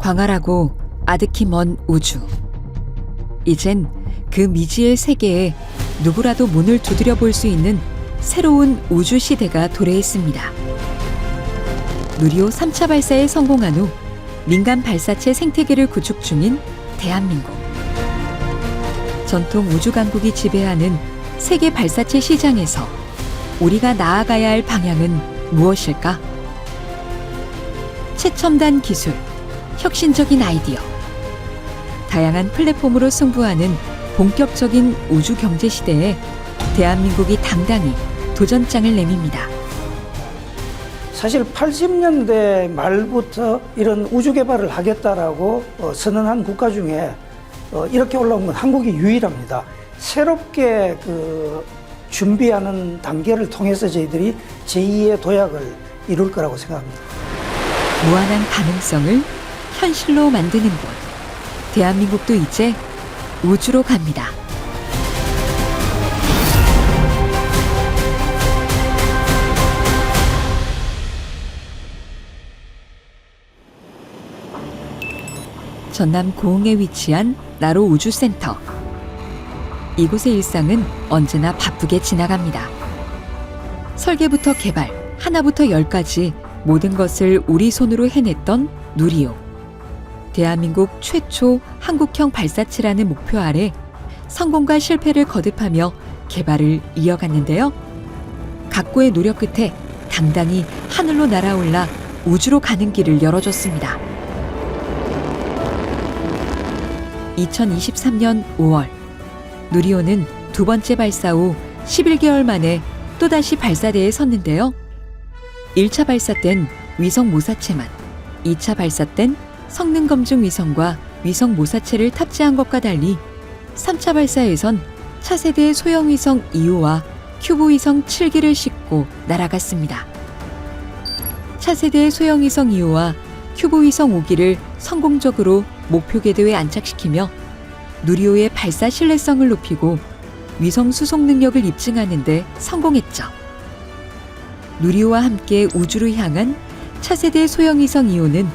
광활하고 아득히 먼 우주. 이젠 그 미지의 세계에 누구라도 문을 두드려 볼 수 있는 새로운 우주 시대가 도래했습니다. 누리호 3차 발사에 성공한 후 민간 발사체 생태계를 구축 중인 대한민국. 전통 우주 강국이 지배하는 세계 발사체 시장에서 우리가 나아가야 할 방향은 무엇일까? 최첨단 기술, 혁신적인 아이디어, 다양한 플랫폼으로 승부하는 본격적인 우주 경제 시대에 대한민국이 당당히 도전장을 내밉니다. 사실 80년대 말부터 이런 우주 개발을 하겠다라고 선언한 국가 중에 이렇게 올라온 건 한국이 유일합니다. 새롭게 준비하는 단계를 통해서 저희들이 제2의 도약을 이룰 거라고 생각합니다. 무한한 가능성을 현실로 만드는 곳. 대한민국도 이제 우주로 갑니다. 전남 고흥에 위치한 나로 우주센터. 이곳의 일상은 언제나 바쁘게 지나갑니다. 설계부터 개발, 하나부터 열까지 모든 것을 우리 손으로 해냈던 누리호. 대한민국 최초 한국형 발사체라는 목표 아래 성공과 실패를 거듭하며 개발을 이어갔는데요. 각고의 노력 끝에 당당히 하늘로 날아올라 우주로 가는 길을 열어줬습니다. 2023년 5월, 누리호는 두 번째 발사 후 11개월 만에 또다시 발사대에 섰는데요. 1차 발사 땐 위성 모사체만, 2차 발사 땐 성능 검증 위성과 위성 모사체를 탑재한 것과 달리 3차 발사에선 차세대 소형 위성 2호와 큐브 위성 7기를 싣고 날아갔습니다. 차세대 소형 위성 2호와 큐브 위성 5기를 성공적으로 목표 궤도에 안착시키며 누리호의 발사 신뢰성을 높이고 위성 수송 능력을 입증하는 데 성공했죠. 누리호와 함께 우주로 향한 차세대 소형 위성 2호는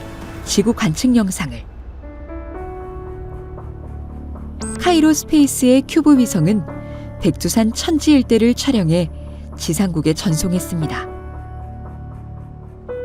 지구 관측 영상을, 카이로 스페이스의 큐브 위성은 백두산 천지 일대를 촬영해 지상국에 전송했습니다.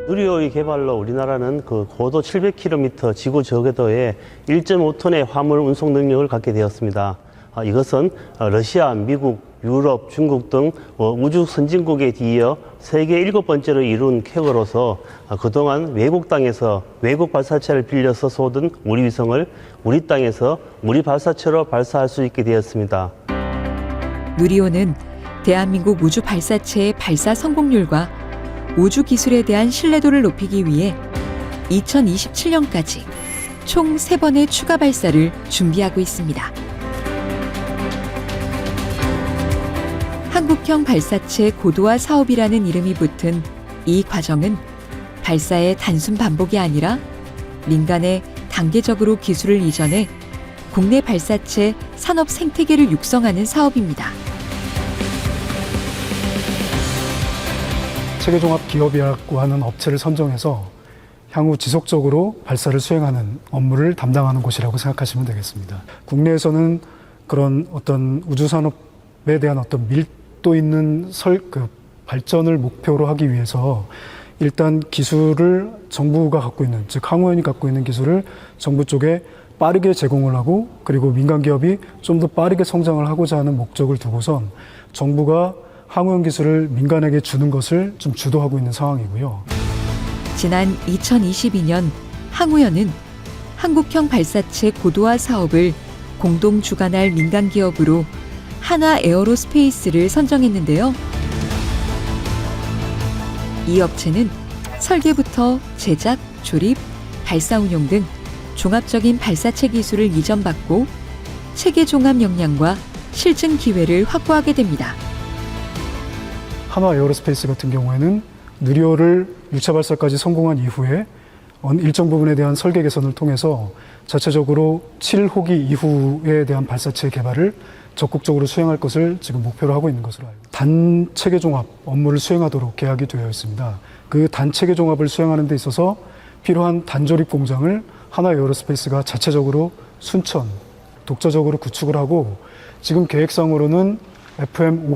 누리호의 개발로 우리나라는 고도 700km 지구 저궤도에 1.5톤의 화물 운송 능력을 갖게 되었습니다. 이것은 러시아, 미국, 유럽, 중국 등 우주 선진국에 이어 세계 7번째로 이룬 쾌거로서 그동안 외국 땅에서 외국 발사체를 빌려서 쏘던 우리 위성을 우리 땅에서 우리 발사체로 발사할 수 있게 되었습니다. 누리호는 대한민국 우주 발사체의 발사 성공률과 우주 기술에 대한 신뢰도를 높이기 위해 2027년까지 총 3번의 추가 발사를 준비하고 있습니다. 한국형 발사체 고도화 사업이라는 이름이 붙은 이 과정은 발사의 단순 반복이 아니라 민간에 단계적으로 기술을 이전해 국내 발사체 산업 생태계를 육성하는 사업입니다. 체계종합기업이라고 하는 업체를 선정해서 향후 지속적으로 발사를 수행하는 업무를 담당하는 곳이라고 생각하시면 되겠습니다. 국내에서는 그런 어떤 우주산업에 대한 어떤 밀도 있는 발전을 목표로 하기 위해서 일단 기술을 정부가 갖고 있는, 즉 항우연이 갖고 있는 기술을 정부 쪽에 빠르게 제공을 하고, 그리고 민간 기업이 좀 더 빠르게 성장을 하고자 하는 목적을 두고선 정부가 항우연 기술을 민간에게 주는 것을 좀 주도하고 있는 상황이고요. 지난 2022년 항우연은 한국형 발사체 고도화 사업을 공동 주관할 민간 기업으로 하나 에어로스페이스를 선정했는데요. 이 업체는 설계부터 제작, 조립, 발사 운용 등 종합적인 발사체 기술을 이전받고 체계 종합 역량과 실증 기회를 확보하게 됩니다. 한화 에어로스페이스 같은 경우에는 누리호를 6차 발사까지 성공한 이후에 일정 부분에 대한 설계 개선을 통해서 자체적으로 7호기 이후에 대한 발사체 개발을 적극적으로 수행할 것을 지금 목표로 하고 있는 것으로 알고 있습니다. 단체계 종합 업무를 수행하도록 계약이 되어 있습니다. 그 단체계 종합을 수행하는 데 있어서 필요한 단조립 공장을 하나 에어로스페이스가 자체적으로 순천, 독자적으로 구축을 하고 지금 계획상으로는 FM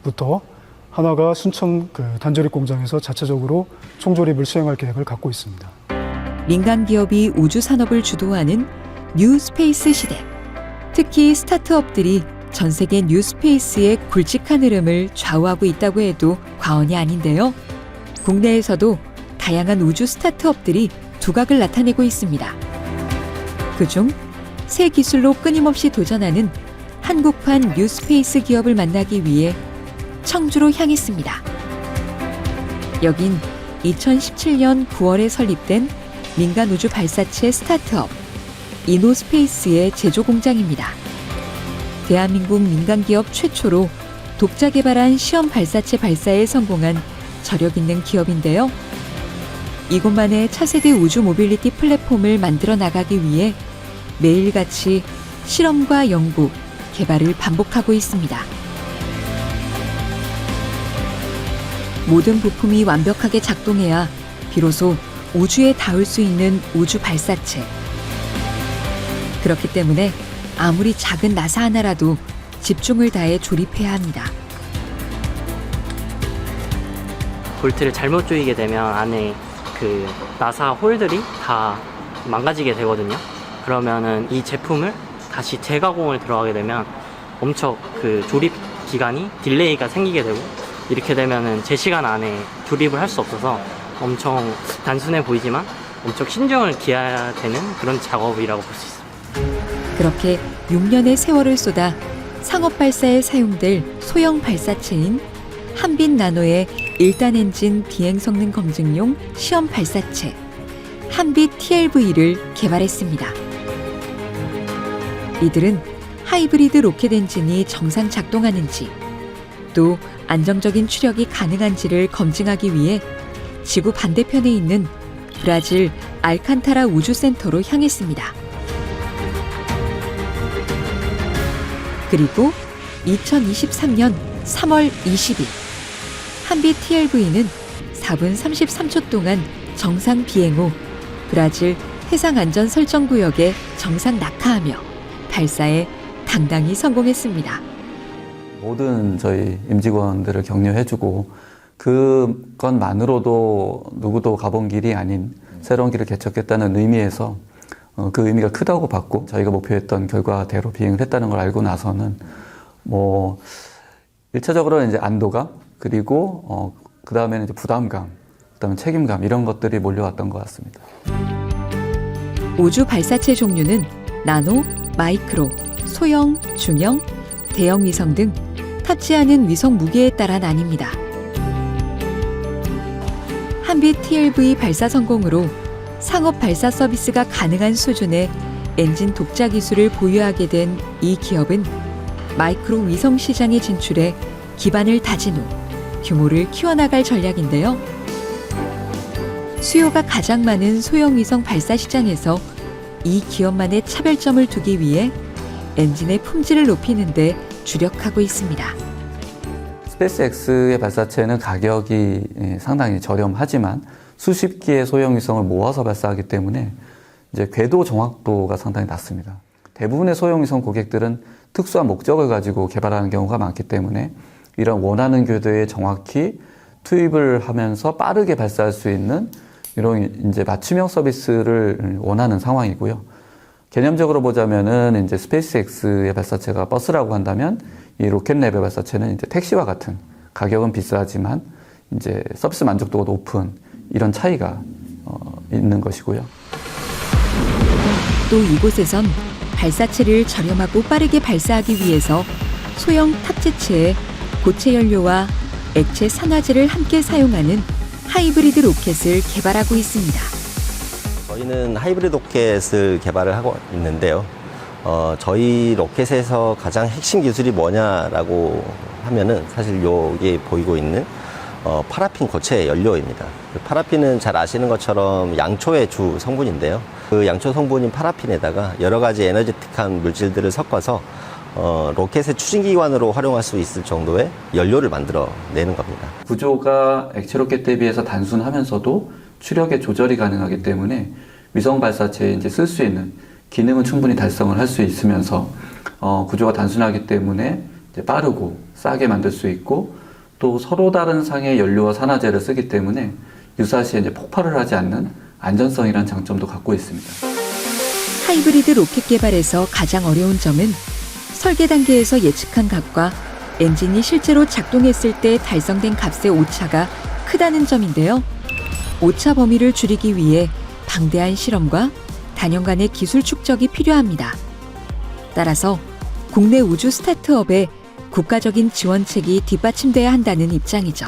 5호기부터 하나가 순천 단조립 공장에서 자체적으로 총조립을 수행할 계획을 갖고 있습니다. 민간 기업이 우주 산업을 주도하는 뉴 스페이스 시대. 특히 스타트업들이 전 세계 뉴 스페이스의 굵직한 흐름을 좌우하고 있다고 해도 과언이 아닌데요. 국내에서도 다양한 우주 스타트업들이 두각을 나타내고 있습니다. 그중 새 기술로 끊임없이 도전하는 한국판 뉴 스페이스 기업을 만나기 위해 청주로 향했습니다. 여긴 2017년 9월에 설립된 민간 우주 발사체 스타트업 이노스페이스의 제조 공장입니다. 대한민국 민간 기업 최초로 독자 개발한 시험 발사체 발사에 성공한 저력 있는 기업인데요. 이곳만의 차세대 우주 모빌리티 플랫폼을 만들어 나가기 위해 매일같이 실험과 연구, 개발을 반복하고 있습니다. 모든 부품이 완벽하게 작동해야 비로소 우주에 닿을 수 있는 우주 발사체. 그렇기 때문에 아무리 작은 나사 하나라도 집중을 다해 조립해야 합니다. 볼트를 잘못 조이게 되면 안에 그 나사 홀들이 다 망가지게 되거든요. 그러면은 이 제품을 다시 재가공을 들어가게 되면 엄청 그 조립 기간이 딜레이가 생기게 되고, 이렇게 되면은 제 시간 안에 조립을 할 수 없어서 엄청 단순해 보이지만 엄청 신경을 기해야 되는 그런 작업이라고 볼 수 있습니다. 그렇게 6년의 세월을 쏟아 상업 발사에 사용될 소형 발사체인 한빛 나노의 1단 엔진 비행 성능 검증용 시험 발사체 한빛 TLV를 개발했습니다. 이들은 하이브리드 로켓 엔진이 정상 작동하는지, 또 안정적인 추력이 가능한지를 검증하기 위해 지구 반대편에 있는 브라질 알칸타라 우주센터로 향했습니다. 그리고 2023년 3월 20일 한빛 TLV는 4분 33초 동안 정상 비행 후 브라질 해상안전설정구역에 정상 낙하하며 발사에 당당히 성공했습니다. 모든 저희 임직원들을 격려해주고 그것만으로도 누구도 가본 길이 아닌 새로운 길을 개척했다는 의미에서 그 의미가 크다고 봤고, 저희가 목표했던 결과대로 비행을 했다는 걸 알고 나서는 뭐 1차적으로는 이제 안도감, 그리고 그 다음에는 이제 부담감, 그다음에 책임감, 이런 것들이 몰려왔던 것 같습니다. 우주 발사체 종류는 나노, 마이크로, 소형, 중형, 대형 위성 등 탑재하는 위성 무게에 따라 나뉩니다. 한빛 TLV 발사 성공으로 상업 발사 서비스가 가능한 수준의 엔진 독자 기술을 보유하게 된 이 기업은 마이크로 위성 시장에 진출해 기반을 다진 후 규모를 키워나갈 전략인데요. 수요가 가장 많은 소형 위성 발사 시장에서 이 기업만의 차별점을 두기 위해 엔진의 품질을 높이는 데 주력하고 있습니다. 스페이스X의 발사체는 가격이 상당히 저렴하지만 수십 기의 소형 위성을 모아서 발사하기 때문에 이제 궤도 정확도가 상당히 낮습니다. 대부분의 소형 위성 고객들은 특수한 목적을 가지고 개발하는 경우가 많기 때문에 이런 원하는 궤도에 정확히 투입을 하면서 빠르게 발사할 수 있는 이런 이제 맞춤형 서비스를 원하는 상황이고요. 개념적으로 보자면은 이제 스페이스X의 발사체가 버스라고 한다면 이 로켓랩의 발사체는 이제 택시와 같은, 가격은 비싸지만 이제 서비스 만족도가 높은 이런 차이가 있는 것이고요. 또 이곳에선 발사체를 저렴하고 빠르게 발사하기 위해서 소형 탑재체에 고체 연료와 액체 산화제를 함께 사용하는 하이브리드 로켓을 개발하고 있습니다. 저희는 하이브리드 로켓을 개발을 하고 있는데요. 저희 로켓에서 가장 핵심 기술이 뭐냐라고 하면은 사실 여기 보이고 있는 파라핀 고체 연료입니다. 그 파라핀은 잘 아시는 것처럼 양초의 주 성분인데요. 그 양초 성분인 파라핀에다가 여러 가지 에너제틱한 물질들을 섞어서 로켓의 추진기관으로 활용할 수 있을 정도의 연료를 만들어내는 겁니다. 구조가 액체 로켓 대비해서 단순하면서도 추력의 조절이 가능하기 때문에 위성 발사체에 이제 쓸 수 있는 기능은 충분히 달성을 할 수 있으면서 구조가 단순하기 때문에 이제 빠르고 싸게 만들 수 있고 또 서로 다른 상의 연료와 산화제를 쓰기 때문에 유사시에 이제 폭발을 하지 않는 안전성이라는 장점도 갖고 있습니다. 하이브리드 로켓 개발에서 가장 어려운 점은 설계 단계에서 예측한 값과 엔진이 실제로 작동했을 때 달성된 값의 오차가 크다는 점인데요. 오차 범위를 줄이기 위해 방대한 실험과 단연간의 기술 축적이 필요합니다. 따라서 국내 우주 스타트업의 국가적인 지원책이 뒷받침돼야 한다는 입장이죠.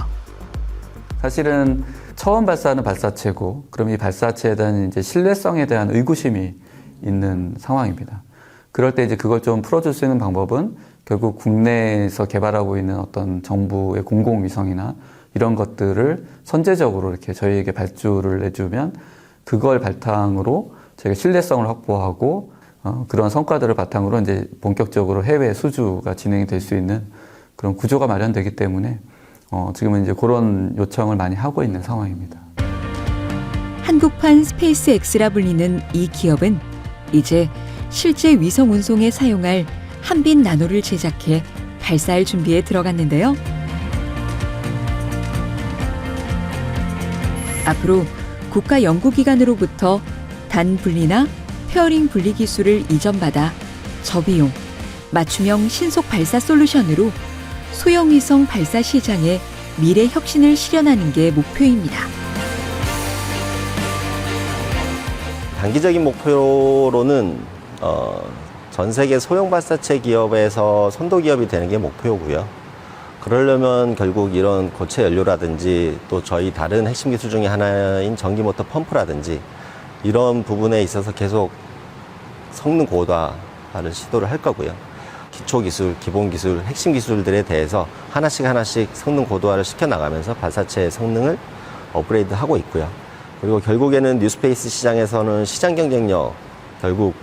사실은 처음 발사하는 발사체고, 그럼 이 발사체에 대한 이제 신뢰성에 대한 의구심이 있는 상황입니다. 그럴 때 이제 그걸 좀 풀어줄 수 있는 방법은 결국 국내에서 개발하고 있는 어떤 정부의 공공위성이나 이런 것들을 선제적으로 이렇게 저희에게 발주를 해주면 그걸 바탕으로 저희가 신뢰성을 확보하고 그런 성과들을 바탕으로 이제 본격적으로 해외 수주가 진행이 될 수 있는 그런 구조가 마련되기 때문에 지금은 이제 그런 요청을 많이 하고 있는 상황입니다. 한국판 스페이스X라 불리는 이 기업은 이제 실제 위성 운송에 사용할 한빛 나노를 제작해 발사할 준비에 들어갔는데요. 앞으로 국가 연구기관으로부터 단 분리나 페어링 분리 기술을 이전받아 저비용, 맞춤형 신속 발사 솔루션으로 소형 위성 발사 시장에 미래 혁신을 실현하는 게 목표입니다. 단기적인 목표로는 전 세계 소형 발사체 기업에서 선도 기업이 되는 게 목표고요. 그러려면 결국 이런 고체 연료라든지 또 저희 다른 핵심 기술 중에 하나인 전기 모터 펌프라든지 이런 부분에 있어서 계속 성능 고도화를 시도를 할 거고요. 기초 기술, 기본 기술, 핵심 기술들에 대해서 하나씩 성능 고도화를 시켜나가면서 발사체의 성능을 업그레이드하고 있고요. 그리고 결국에는 뉴스페이스 시장에서는 시장 경쟁력, 결국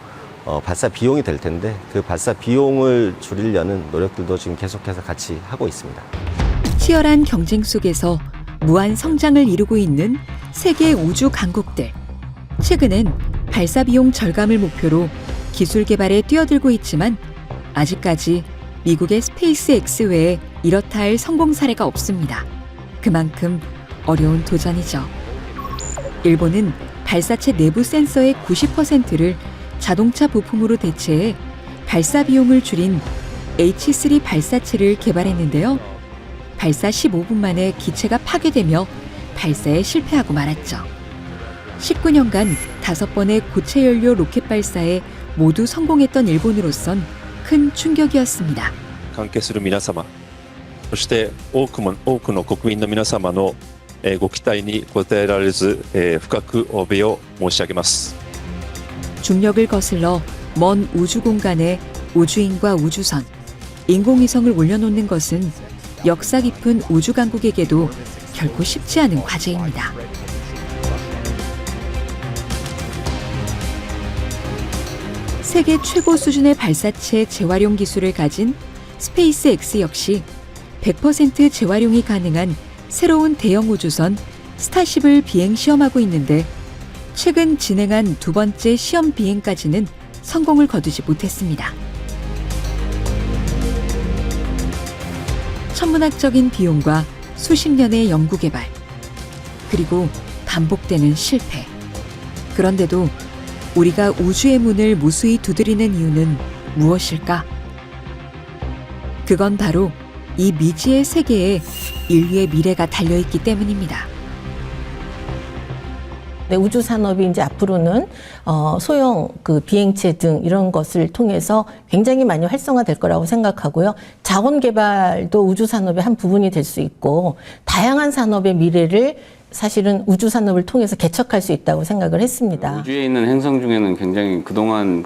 발사 비용이 될 텐데 그 발사 비용을 줄이려는 노력들도 지금 계속해서 같이 하고 있습니다. 치열한 경쟁 속에서 무한 성장을 이루고 있는 세계 우주 강국들. 최근엔 발사 비용 절감을 목표로 기술 개발에 뛰어들고 있지만 아직까지 미국의 스페이스X 외에 이렇다 할 성공 사례가 없습니다. 그만큼 어려운 도전이죠. 일본은 발사체 내부 센서의 90%를 자동차 부품으로 대체해 발사 비용을 줄인 H3 발사체를 개발했는데요. 발사 15분 만에 기체가 파괴되며 발사에 실패하고 말았죠. 19년간 5번의 고체 연료 로켓 발사에 모두 성공했던 일본으로선 큰 충격이었습니다. 関係する皆様、そして多くの国民の皆様のご期待に応えられず深くお詫びを申し上げます。 중력을 거슬러 먼 우주 공간에 우주인과 우주선, 인공위성을 올려놓는 것은 역사 깊은 우주 강국에게도 결코 쉽지 않은 과제입니다. 세계 최고 수준의 발사체 재활용 기술을 가진 스페이스X 역시 100% 재활용이 가능한 새로운 대형 우주선 스타쉽을 비행 시험하고 있는데 최근 진행한 두 번째 시험 비행까지는 성공을 거두지 못했습니다. 천문학적인 비용과 수십 년의 연구 개발, 그리고 반복되는 실패. 그런데도 우리가 우주의 문을 무수히 두드리는 이유는 무엇일까? 그건 바로 이 미지의 세계에 인류의 미래가 달려있기 때문입니다. 네, 우주 산업이 이제 앞으로는 소형 비행체 등 이런 것을 통해서 굉장히 많이 활성화될 거라고 생각하고요. 자원 개발도 우주 산업의 한 부분이 될 수 있고 다양한 산업의 미래를 사실은 우주 산업을 통해서 개척할 수 있다고 생각을 했습니다. 우주에 있는 행성 중에는 굉장히 그동안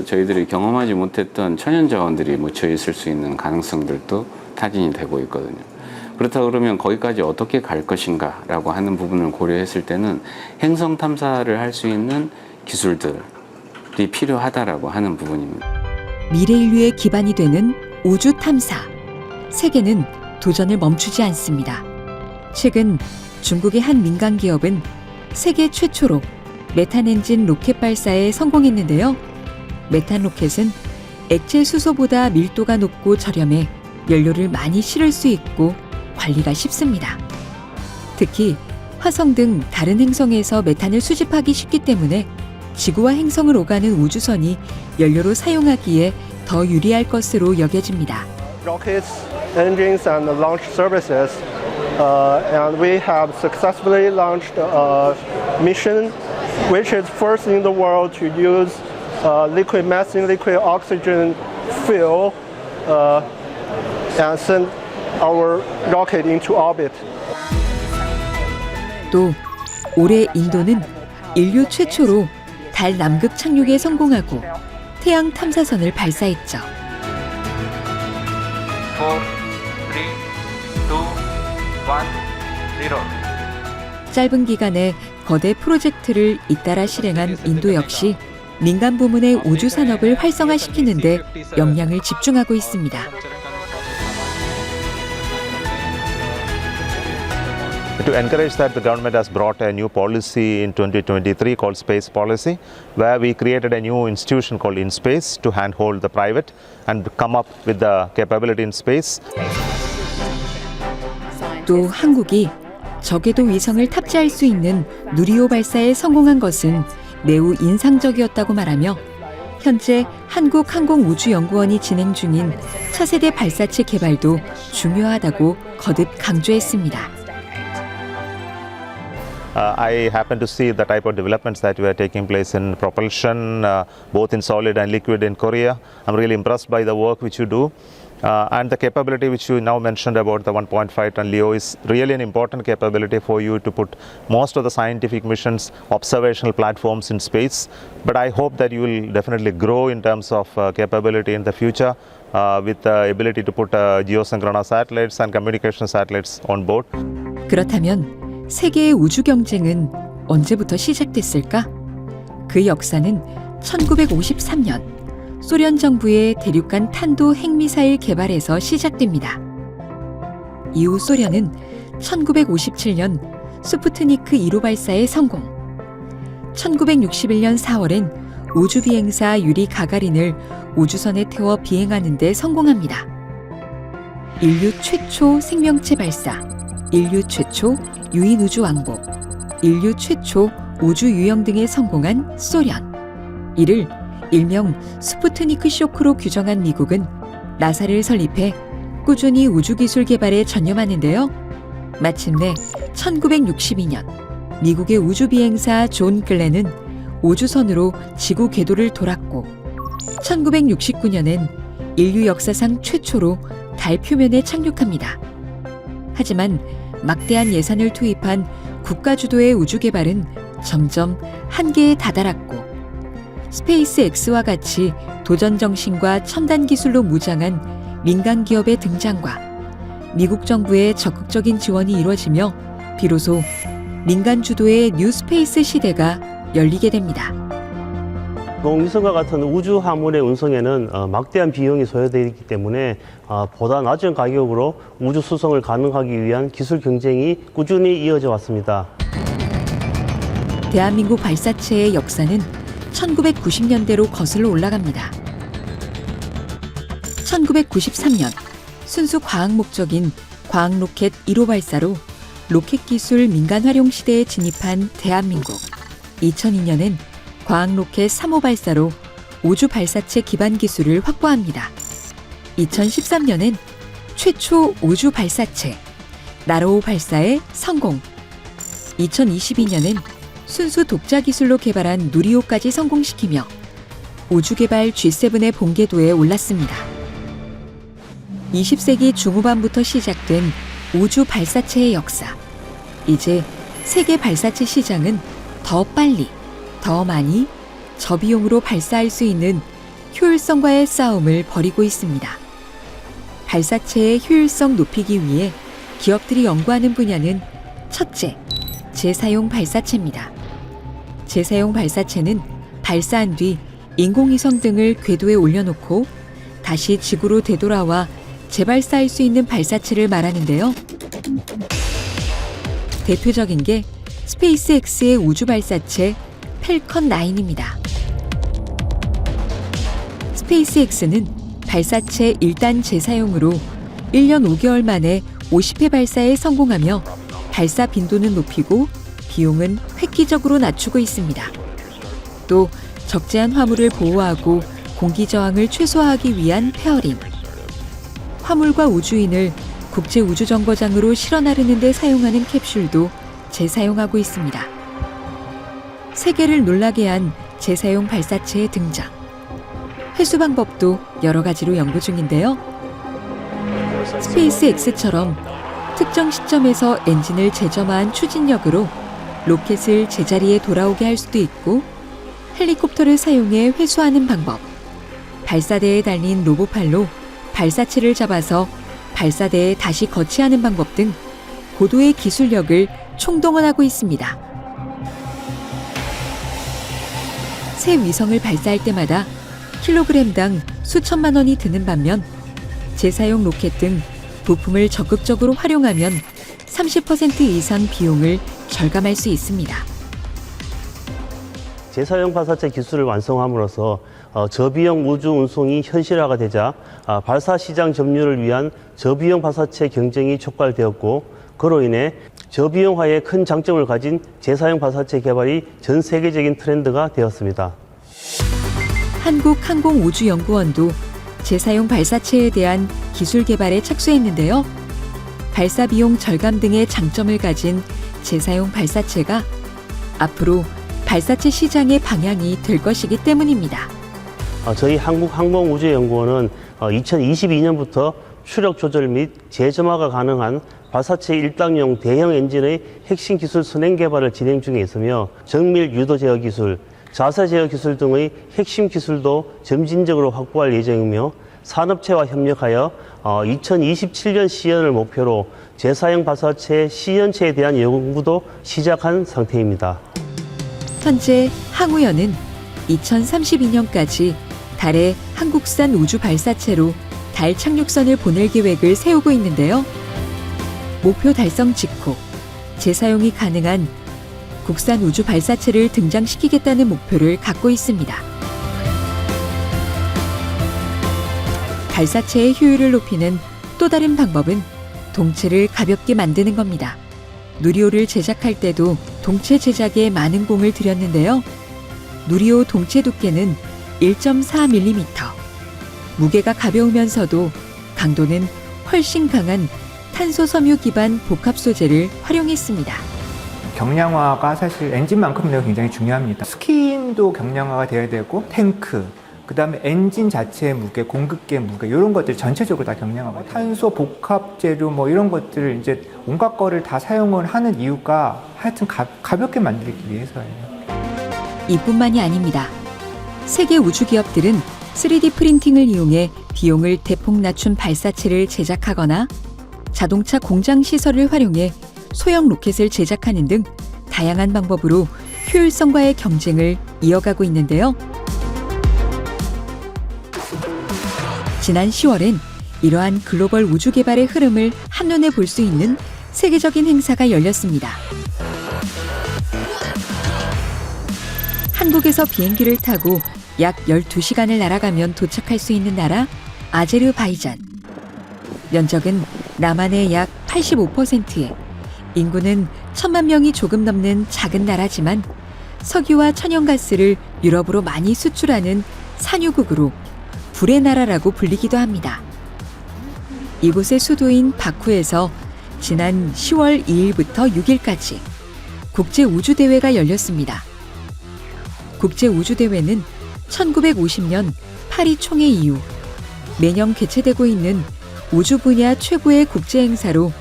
저희들이 경험하지 못했던 천연 자원들이 묻혀 있을 수 있는 가능성들도 타진이 되고 있거든요. 그렇다 그러면 거기까지 어떻게 갈 것인가라고 하는 부분을 고려했을 때는 행성 탐사를 할 수 있는 기술들이 필요하다라고 하는 부분입니다. 미래 인류의 기반이 되는 우주 탐사. 세계는 도전을 멈추지 않습니다. 최근 중국의 한 민간 기업은 세계 최초로 메탄 엔진 로켓 발사에 성공했는데요. 메탄 로켓은 액체 수소보다 밀도가 높고 저렴해 연료를 많이 실을 수 있고 관리가 쉽습니다. 특히 화성 등 다른 행성에서 메탄을 수집하기 쉽기 때문에 지구와 행성을 오가는 우주선이 연료로 사용하기에 더 유리할 것으로 여겨집니다. Rockets, engines, and launch services, and we have successfully launched a mission, which is first in the world to use liquid methane, liquid oxygen fuel, and send our rocket into orbit. 또 올해 인도는 인류 최초로 달 남극 착륙에 성공하고 태양 탐사선을 발사했죠. 4, 3, 2, 1, 0. 짧은 기간에 거대 프로젝트를 잇따라 실행한 인도 역시 민간 부문의 우주 산업을 활성화시키는 데 역량을 집중하고 있습니다. To encourage that, the government has brought a new policy in 2023 called Space Policy, where we created a new institution called InSpace to handhold the private and come up with the capability in space. 또 한국이 저궤도 위성을 탑재할 수 있는 누리호 발사에 성공한 것은 매우 인상적이었다고 말하며 현재 한국항공우주연구원이 진행 중인 차세대 발사체 개발도 중요하다고 거듭 강조했습니다. I happen to see the type of developments that were taking place in propulsion, both in solid and liquid in Korea. I'm really impressed by the work which you do. And the capability which you now mentioned about the 1.5 ton LEO is really an important capability for you to put most of the scientific missions, observational platforms in space. But I hope that you will definitely grow in terms of capability in the future with the ability to put geosynchronous satellites and communication satellites on board. 그렇다면 세계의 우주 경쟁은 언제부터 시작됐을까? 그 역사는 1953년 소련 정부의 대륙간 탄도 핵미사일 개발에서 시작됩니다. 이후 소련은 1957년 스푸트니크 1호 발사에 성공. 1961년 4월엔 우주비행사 유리 가가린을 우주선에 태워 비행하는 데 성공합니다. 인류 최초 생명체 발사, 인류 최초 유인 우주 왕복, 인류 최초 우주 유영 등에 성공한 소련. 이를 일명 스푸트니크 쇼크로 규정한 미국은 나사를 설립해 꾸준히 우주 기술 개발에 전념하는데요. 마침내 1962년 미국의 우주 비행사 존 글렌은 우주선으로 지구 궤도를 돌았고 1969년엔 인류 역사상 최초로 달 표면에 착륙합니다. 하지만 막대한 예산을 투입한 국가 주도의 우주 개발은 점점 한계에 다다랐고 스페이스 X와 같이 도전 정신과 첨단 기술로 무장한 민간 기업의 등장과 미국 정부의 적극적인 지원이 이루어지며 비로소 민간 주도의 뉴 스페이스 시대가 열리게 됩니다. 공위성과 같은 우주 화물의 운송에는 막대한 비용이 소요되어 있기 때문에 보다 낮은 가격으로 우주 수송을 가능하기 위한 기술 경쟁이 꾸준히 이어져 왔습니다. 대한민국 발사체의 역사는 1990년대로 거슬러 올라갑니다. 1993년 순수 과학 목적인 과학로켓 1호 발사로 로켓 기술 민간 활용 시대에 진입한 대한민국. 2002년엔 과학로켓 3호 발사로 우주 발사체 기반 기술을 확보합니다. 2013년엔 최초 우주 발사체 나로호 발사에 성공. 2022년엔 순수 독자 기술로 개발한 누리호까지 성공시키며 우주개발 G7의 본궤도에 올랐습니다. 20세기 중후반부터 시작된 우주 발사체의 역사. 이제 세계 발사체 시장은 더 빨리, 더 많이, 저비용으로 발사할 수 있는 효율성과의 싸움을 벌이고 있습니다. 발사체의 효율성 높이기 위해 기업들이 연구하는 분야는 첫째, 재사용 발사체입니다. 재사용 발사체는 발사한 뒤 인공위성 등을 궤도에 올려놓고 다시 지구로 되돌아와 재발사할 수 있는 발사체를 말하는데요. 대표적인 게 스페이스 X의 우주 발사체 펠컨 9입니다. 스페이스X는 발사체 1단 재사용으로 1년 5개월 만에 50회 발사에 성공하며 발사 빈도는 높이고 비용은 획기적으로 낮추고 있습니다. 또 적재한 화물을 보호하고 공기 저항을 최소화하기 위한 페어링, 화물과 우주인을 국제우주정거장으로 실어 나르는 데 사용하는 캡슐도 재사용하고 있습니다. 세계를 놀라게 한 재사용 발사체의 등장. 회수 방법도 여러 가지로 연구 중인데요. 스페이스X처럼 특정 시점에서 엔진을 재점화한 추진력으로 로켓을 제자리에 돌아오게 할 수도 있고, 헬리콥터를 사용해 회수하는 방법, 발사대에 달린 로봇팔로 발사체를 잡아서 발사대에 다시 거치하는 방법 등 고도의 기술력을 총동원하고 있습니다. 새 위성을 발사할 때마다 킬로그램당 수천만 원이 드는 반면 재사용 로켓 등 부품을 적극적으로 활용하면 30% 이상 비용을 절감할 수 있습니다. 재사용 발사체 기술을 완성함으로써 저비용 우주 운송이 현실화가 되자 발사 시장 점유를 위한 저비용 발사체 경쟁이 촉발되었고, 그로 인해 저비용화에 큰 장점을 가진 재사용 발사체 개발이 전 세계적인 트렌드가 되었습니다. 한국항공우주연구원도 재사용 발사체에 대한 기술 개발에 착수했는데요. 발사 비용 절감 등의 장점을 가진 재사용 발사체가 앞으로 발사체 시장의 방향이 될 것이기 때문입니다. 저희 한국항공우주연구원은 2022년부터 추력 조절 및 재점화가 가능한 발사체 1단용 대형 엔진의 핵심 기술 선행 개발을 진행 중에 있으며, 정밀 유도 제어 기술, 자세 제어 기술 등의 핵심 기술도 점진적으로 확보할 예정이며, 산업체와 협력하여 2027년 시연을 목표로 재사용 발사체 시연체에 대한 연구도 시작한 상태입니다. 현재 항우연은 2032년까지 달에 한국산 우주 발사체로 달 착륙선을 보낼 계획을 세우고 있는데요. 목표 달성 직후 재사용이 가능한 국산 우주 발사체를 등장시키겠다는 목표를 갖고 있습니다. 발사체의 효율을 높이는 또 다른 방법은 동체를 가볍게 만드는 겁니다. 누리호를 제작할 때도 동체 제작에 많은 공을 들였는데요. 누리호 동체 두께는 1.4mm, 무게가 가벼우면서도 강도는 훨씬 강한 탄소 섬유 기반 복합 소재를 활용했습니다. 경량화가 사실 엔진만큼 굉장히 중요합니다. 스킨도 경량화가 돼야 되고, 탱크, 그 다음에 엔진 자체의 무게, 공급계 무게, 이런 것들 전체적으로 다 경량화가 돼요. 탄소 복합 재료 이런 것들을 이제 온갖 거를 다 사용을 하는 이유가 하여튼 가볍게 만들기 위해서예요. 이뿐만이 아닙니다. 세계 우주 기업들은 3D 프린팅을 이용해 비용을 대폭 낮춘 발사체를 제작하거나 자동차 공장 시설을 활용해 소형 로켓을 제작하는 등 다양한 방법으로 효율성과의 경쟁을 이어가고 있는데요. 지난 10월엔 이러한 글로벌 우주 개발의 흐름을 한눈에 볼 수 있는 세계적인 행사가 열렸습니다. 한국에서 비행기를 타고 약 12시간을 날아가면 도착할 수 있는 나라 아제르바이잔. 면적은 남한의 약 85%에 인구는 1,000만 명이 조금 넘는 작은 나라지만 석유와 천연가스를 유럽으로 많이 수출하는 산유국으로 불의 나라라고 불리기도 합니다. 이곳의 수도인 바쿠에서 지난 10월 2일부터 6일까지 국제우주대회가 열렸습니다. 국제우주대회는 1950년 파리 총회 이후 매년 개최되고 있는 우주 분야 최고의 국제행사로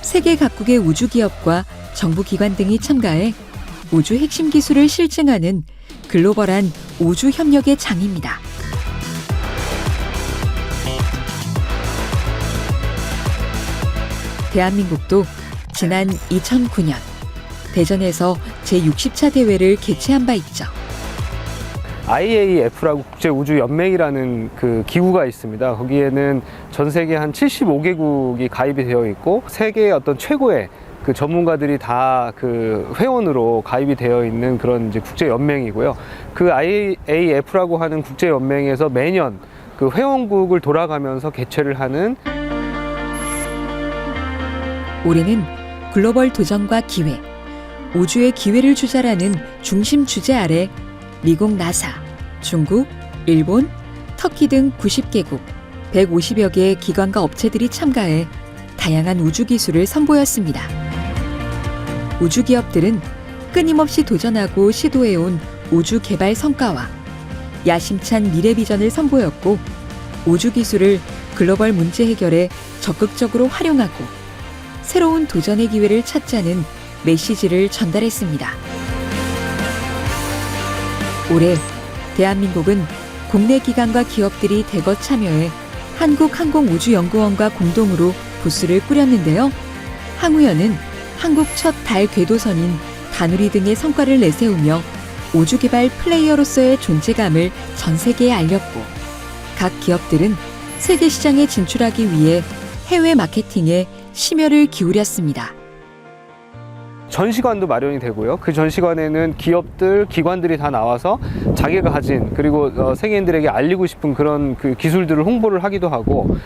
세계 각국의 우주기업과 정부기관 등이 참가해 우주 핵심 기술을 실증하는 글로벌한 우주 협력의 장입니다. 대한민국도 지난 2009년 대전에서 제60차 대회를 개최한 바 있죠. IAF라고 국제우주연맹이라는 그 기구가 있습니다. 거기에는 전 세계 한 75개국이 가입이 되어 있고 세계의 어떤 최고의 그 전문가들이 다 그 회원으로 가입이 되어 있는 그런 이제 국제 연맹이고요. 그 IAF라고 하는 국제 연맹에서 매년 그 회원국을 돌아가면서 개최를 하는 올해는 글로벌 도전과 기회, 우주의 기회를 주자라는 중심 주제 아래 미국 나사, 중국, 일본, 터키 등 90개국, 150여 개의 기관과 업체들이 참가해 다양한 우주 기술을 선보였습니다. 우주 기업들은 끊임없이 도전하고 시도해온 우주 개발 성과와 야심찬 미래 비전을 선보였고, 우주 기술을 글로벌 문제 해결에 적극적으로 활용하고 새로운 도전의 기회를 찾자는 메시지를 전달했습니다. 올해 대한민국은 국내 기관과 기업들이 대거 참여해 한국항공우주연구원과 공동으로 부스를 꾸렸는데요. 항우연은 한국 첫 달 궤도선인 다누리 등의 성과를 내세우며 우주 개발 플레이어로서의 존재감을 전 세계에 알렸고, 각 기업들은 세계 시장에 진출하기 위해 해외 마케팅에 심혈을 기울였습니다. 전시관도 마련이 되고요. 그 전시관에는 기업들, 기관들이 다 나와서 자기가 가진, 그리고 세계인들에게 알리고 싶은 그런 그 기술들을 홍보를 하기도 하고,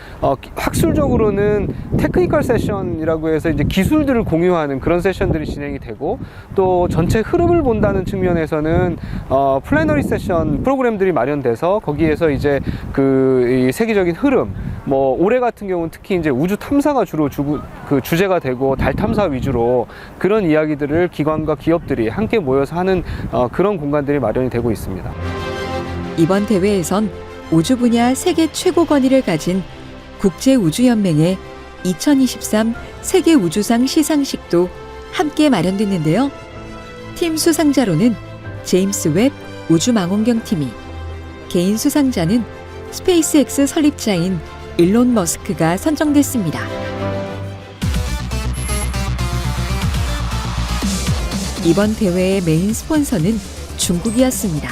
학술적으로는 테크니컬 세션이라고 해서 이제 기술들을 공유하는 그런 세션들이 진행이 되고, 또 전체 흐름을 본다는 측면에서는 플래너리 세션 프로그램들이 마련돼서 거기에서 이제 이 세계적인 흐름, 뭐 올해 같은 경우는 특히 이제 우주 탐사가 주로 그 주제가 되고 달 탐사 위주로 그런 이야기들을 기관과 기업들이 함께 모여서 하는 그런 공간들이 마련이 되고 있습니다. 이번 대회에선 우주 분야 세계 최고 권위를 가진 국제우주연맹의 2023 세계우주상 시상식도 함께 마련됐는데요. 팀 수상자로는 제임스 웹 우주망원경팀이, 개인 수상자는 스페이스X 설립자인 일론 머스크가 선정됐습니다. 이번 대회의 메인 스폰서는 중국이었습니다.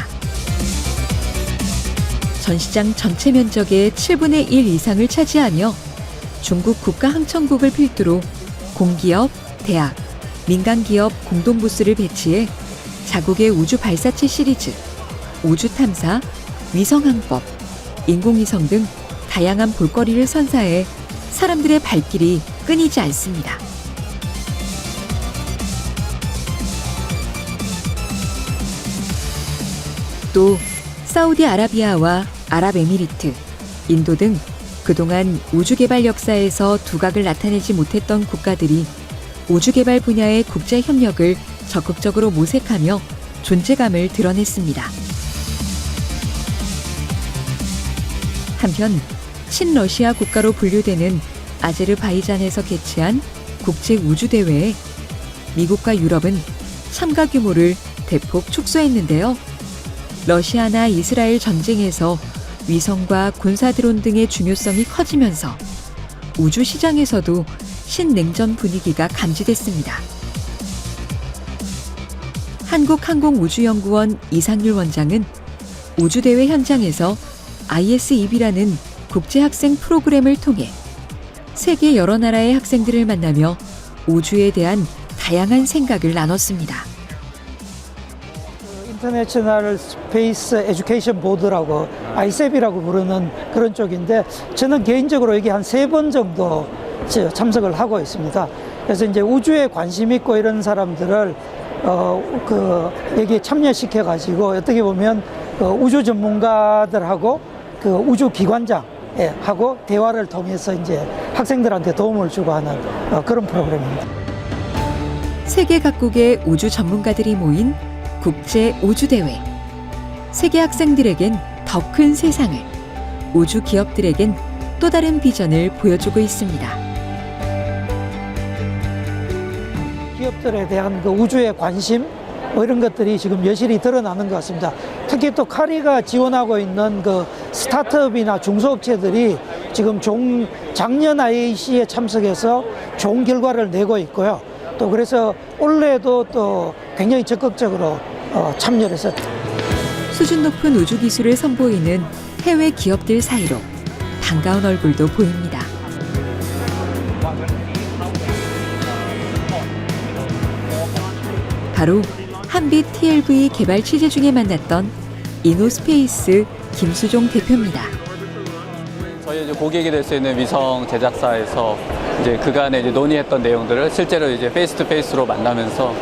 전시장 전체 면적의 7분의 1 이상을 차지하며 중국 국가항천국을 필두로 공기업, 대학, 민간기업 공동 부스를 배치해 자국의 우주 발사체 시리즈, 우주 탐사, 위성항법, 인공위성 등 다양한 볼거리를 선사해 사람들의 발길이 끊이지 않습니다. 또 사우디아라비아와 아랍에미리트, 인도 등 그동안 우주개발 역사에서 두각을 나타내지 못했던 국가들이 우주개발 분야의 국제 협력을 적극적으로 모색하며 존재감을 드러냈습니다. 한편 친러시아 국가로 분류되는 아제르바이잔에서 개최한 국제우주대회에 미국과 유럽은 참가 규모를 대폭 축소했는데요. 러시아나 이스라엘 전쟁에서 위성과 군사 드론 등의 중요성이 커지면서 우주 시장에서도 신냉전 분위기가 감지됐습니다. 한국항공우주연구원 이상률 원장은 우주대회 현장에서 ISEB라는 국제학생 프로그램을 통해 세계 여러 나라의 학생들을 만나며 우주에 대한 다양한 생각을 나눴습니다. 인터내셔널 스페이스 에듀케이션 보드라고 ISEB이라고 부르는 그런 쪽인데, 저는 개인적으로 여기 한 3번 정도 참석을 하고 있습니다. 그래서 이제 우주에 관심 있고 이런 사람들을 여기에 참여시켜 가지고 어떻게 보면 우주 전문가들하고 우주 기관장 하고 대화를 통해서 이제 학생들한테 도움을 주고 하는 그런 프로그램입니다. 세계 각국의 우주 전문가들이 모인 국제 우주대회. 세계 학생들에겐 더 큰 세상을, 우주 기업들에겐 또 다른 비전을 보여주고 있습니다. 기업들에 대한 우주의 관심 이런 것들이 지금 여실히 드러나는 것 같습니다. 특히 또 카리가 지원하고 있는 스타트업이나 중소업체들이 지금 작년 IAC에 참석해서 좋은 결과를 내고 있고요. 또 그래서 올해도 또 굉장히 적극적으로 참여를 해서 수준 높은 우주 기술을 선보이는 해외 기업들 사이로 반가운 얼굴도 보입니다. 바로 한빛 TLV 개발 취재 중에 만났던 이노스페이스 김수종 대표입니다. 저희 이제 고객이 될 수 있는 위성 제작사에서 이제 그간에 이제 논의했던 내용들을 실제로 이제 페이스 투 페이스로 만나면서